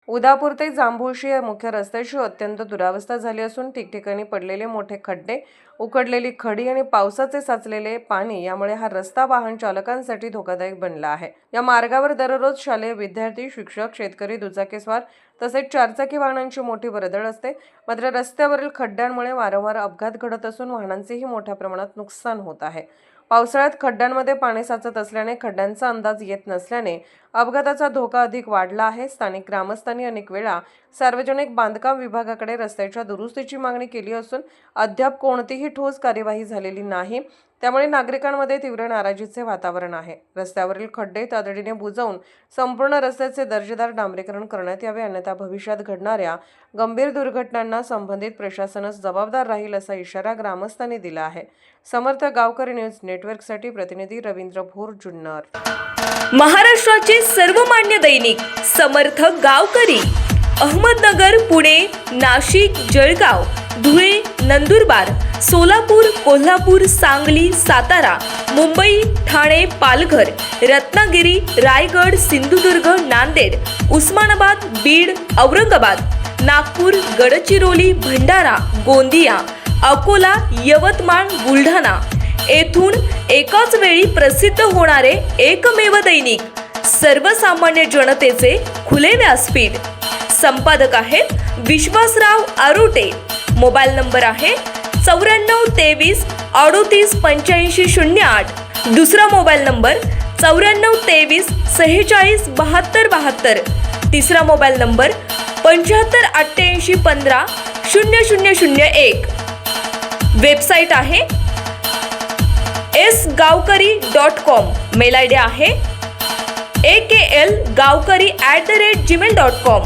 उदापूर ते जांभूळशी या मुख्य रस्त्याची अत्यंत दुरावस्था झाली असून ठिकठिकाणी पडलेले मोठे खड्डे, उकडलेली खडी आणि पावसाचे साचलेले पाणी यामुळे हा रस्ता वाहन चालकांसाठी धोकादायक बनला आहे। या मार्गावर दररोज शालेय विद्यार्थी, शिक्षक, शेतकरी, दुचाकीस्वार तसेच चारचाकी वाहनांची मोठी वर्दळ असते। मात्र रस्त्यावरील खड्ड्यांमुळे वारंवार अपघात घडत असून वाहनांचेही मोठ्या प्रमाणात नुकसान होत आहे। पावसाळ्यात खड्ड्यांमध्ये पाणी साचत असल्याने खड्ड्यांचा अंदाज येत नसल्याने अपघाताचा धोका अधिक वाढला आहे। स्थानिक ग्रामस्थांनी अनेक वेळा सार्वजनिक बांधकाम विभागाकडे रस्त्याच्या दुरुस्तीची मागणी केली असून अद्याप कोणतीही ठोस कार्यवाही झालेली नाही। त्यामुळे नागरिकांमध्ये तीव्र नाराजीचे वातावरण आहे। रस्त्यावरील खड्डे तातडीने बुजवून संपूर्ण रस्त्याचे दर्जेदार डांबरीकरण करण्यात यावे, अन्यथा भविष्यात घडणाऱ्या गंभीर दुर्घटनांना संबंधित प्रशासनच जबाबदार राहील असा इशारा ग्रामस्थांनी दिला आहे। समर्थ गावकरी न्यूज नेटवर्कसाठी प्रतिनिधी रवींद्र भोर, जुन्नर। महाराष्ट्राचे सर्वमान्य दैनिक समर्थ गावकरी अहमदनगर, पुणे, नाशिक, जळगाव, धुळे, नंदुरबार, सोलापूर, कोल्हापूर, सांगली, सातारा, मुंबई, ठाणे, पालघर, रत्नागिरी, रायगड, सिंधुदुर्ग, नांदेड, उस्मानाबाद, बीड, औरंगाबाद, नागपूर, गडचिरोली, भंडारा, गोंदिया, अकोला, यवतमाळ, बुलढाणा येथून एकाच वेळी प्रसिद्ध होणारे एकमेव दैनिक, सर्वसामान्य जनतेचे खुले व्यासपीठ। संपादक आहेत विश्वासराव आरोटे। मोबाईल नंबर आहे 94 23 38 85 08। दुसरा मोबाईल नंबर 94 23 46 72 72। तिसरा मोबाईल नंबर 75 88 15 0001। वेबसाईट आहे sgavkari.com। मेल आयडी आहे aklgavkari@gmail.com।